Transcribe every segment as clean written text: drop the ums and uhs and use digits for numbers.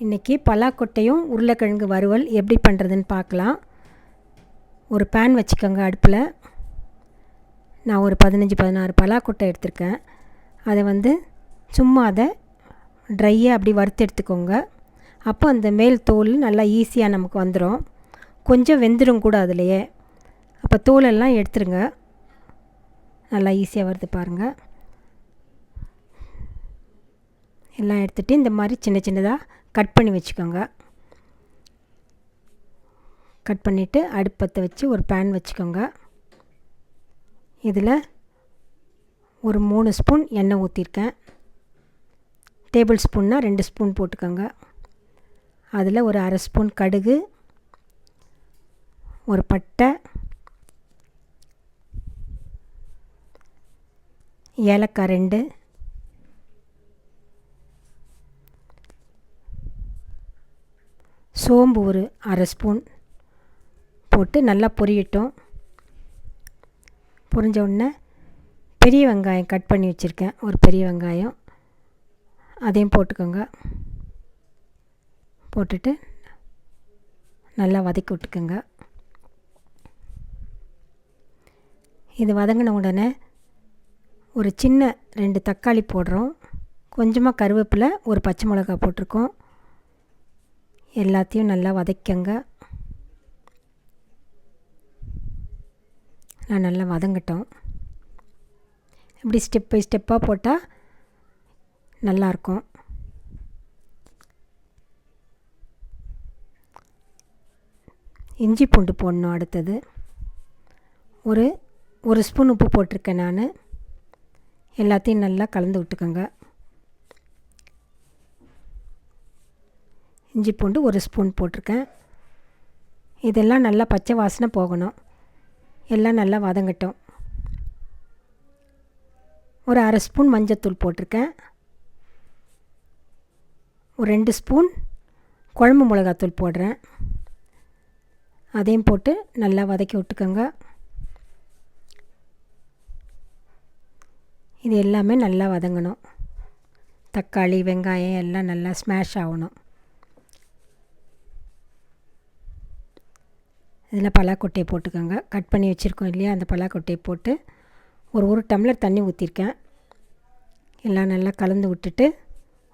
இன்றைக்கி பலாக்கொட்டையும் உருளைக்கிழங்கு வறுவல் எப்படி பண்ணுறதுன்னு பார்க்கலாம். ஒரு பேன் வச்சுக்கோங்க அடுப்பில். நான் ஒரு 15-16 பலாக்கொட்டை எடுத்திருக்கேன். அதை சும்மா ட்ரையாக அப்படி வறுத்து எடுத்துக்கோங்க. அப்போ அந்த மேல் தோல் நல்லா ஈஸியாக நமக்கு வந்துடும். கொஞ்சம் வெந்துடும் கூட அதுலேயே. அப்போ தோலெல்லாம் எடுத்துருங்க. நல்லா ஈஸியாக வருது பாருங்கள். எல்லாம் எடுத்துகிட்டு இந்த மாதிரி சின்ன சின்னதாக கட் பண்ணி வச்சுக்கோங்க. கட் பண்ணிவிட்டு அடுப்பத்தை வச்சு ஒரு பேன் வச்சுக்கோங்க. இதில் ஒரு 3 ஸ்பூன் எண்ணெய் ஊற்றிருக்கேன். டேபிள் ஸ்பூன்னா 2 ஸ்பூன் போட்டுக்கோங்க. அதில் ஒரு அரை ஸ்பூன் கடுகு, ஒரு பட்டை, ஏலக்காய் 2, சோம்பு ஒரு அரை ஸ்பூன் போட்டு நல்லா பொரியட்டும். பொரிஞ்ச உடனே பெரிய வெங்காயம் கட் பண்ணி வச்சுருக்கேன். ஒரு பெரிய வெங்காயம் அதையும் போட்டுக்கோங்க. போட்டுட்டு நல்லா வதக்கி விட்டுக்கோங்க. இது வதங்கின உடனே ஒரு சின்ன 2 தக்காளி போடுறோம். கொஞ்சமாக கருவேப்பிலை, ஒரு பச்சை மிளகாய் போட்டிருக்கோம். எல்லாத்தையும் நல்லா வதக்கங்க. நல்லா வதங்கட்டும். இப்படி ஸ்டெப் பை ஸ்டெப்பாக போட்டால் நல்லாயிருக்கும். இஞ்சி பூண்டு போடணும். அடுத்தது ஒரு ஸ்பூன் உப்பு போட்டிருக்கேன் நான். எல்லாத்தையும் நல்லா கலந்து விட்டுக்கோங்க. இஞ்சி பூண்டு ஒரு ஸ்பூன் போட்டிருக்கேன். இதெல்லாம் நல்லா பச்சை வாசனை போகணும். எல்லாம் நல்லா வதங்கட்டும். ஒரு அரை ஸ்பூன் மஞ்சத்தூள் போட்டிருக்கேன். ஒரு 2 ஸ்பூன் குழம்பு மிளகாத்தூள் போடுறேன். அதையும் போட்டு நல்லா வதக்கி விட்டுக்கோங்க. இது எல்லாமே நல்லா வதங்கணும். தக்காளி, வெங்காயம் எல்லாம் நல்லா ஸ்மாஷ் ஆகணும். இதில் பலாக்கொட்டையை போட்டுக்கோங்க. கட் பண்ணி வச்சுருக்கோம் இல்லையா, அந்த பலாக்கொட்டையை போட்டு ஒரு டம்ளர் தண்ணி ஊற்றிருக்கேன். எல்லாம் நல்லா கலந்து விட்டுட்டு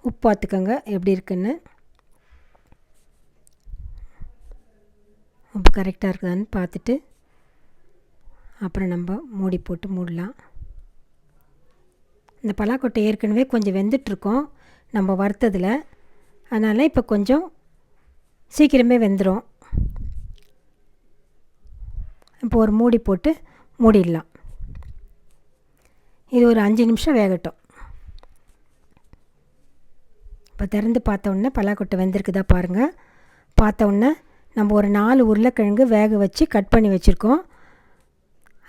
உப்பு பார்த்துக்கோங்க எப்படி இருக்குன்னு. உப்பு கரெக்டாக இருக்குதான்னு பார்த்துட்டு அப்புறம் நம்ம மூடி போட்டு மூடலாம். இந்த பலாக்கொட்டை ஏற்கனவே கொஞ்சம் வெந்துட்டுருக்கோம் நம்ம வறுத்ததில். அதனால் இப்போ கொஞ்சம் சீக்கிரமே வெந்துடும். இப்போ ஒரு மூடி போட்டு மூடிடலாம். இது ஒரு 5 நிமிஷம் வேகட்டும். இப்போ திறந்து பார்த்தோன்னே பலாக்கொட்டை வெந்திருக்குதா பாருங்கள். பார்த்தோன்னே நம்ம ஒரு 4 உருளைக்கிழங்கு வேக வச்சு கட் பண்ணி வச்சுருக்கோம்.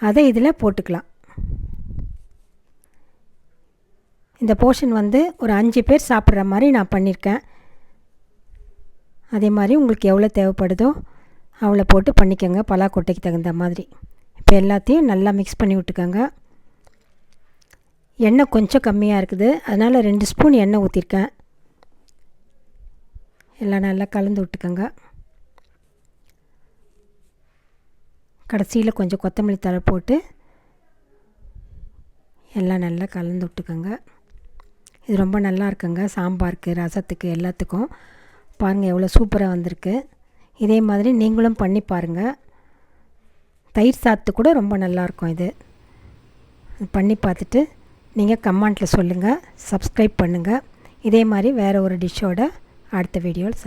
அதை இதில் போட்டுக்கலாம். இந்த போர்ஷன் ஒரு 5 பேர் சாப்பிட்ற மாதிரி நான் பண்ணியிருக்கேன். அதே மாதிரி உங்களுக்கு எவ்வளோ தேவைப்படுதோ அவ்வளோ போட்டு பண்ணிக்கோங்க, பலாக்கொட்டைக்கு தகுந்த மாதிரி. இப்போ எல்லாத்தையும் நல்லா மிக்ஸ் பண்ணி விட்டுக்கோங்க. எண்ணெய் கொஞ்சம் கம்மியாக இருக்குது, அதனால் 2 ஸ்பூன் எண்ணெய் ஊற்றிருக்கேன். எல்லாம் நல்லா கலந்து விட்டுக்கோங்க. கடைசியில் கொஞ்சம் கொத்தமல்லி தழை போட்டு எல்லாம் நல்லா கலந்து விட்டுக்கோங்க. இது ரொம்ப நல்லா இருக்குங்க சாம்பாருக்கு, ரசத்துக்கு, எல்லாத்துக்கும். பாருங்கள் எவ்வளோ சூப்பராக வந்திருக்கு. இதே மாதிரி நீங்களும் பண்ணி பாருங்கள். தயிர் சாதத்து கூட ரொம்ப நல்லாயிருக்கும். இது பண்ணி பார்த்துட்டு நீங்கள் கமெண்ட்டில் சொல்லுங்கள். சப்ஸ்கிரைப் பண்ணுங்கள். இதே மாதிரி வேறு ஒரு டிஷ்ஷோட அடுத்த வீடியோவில்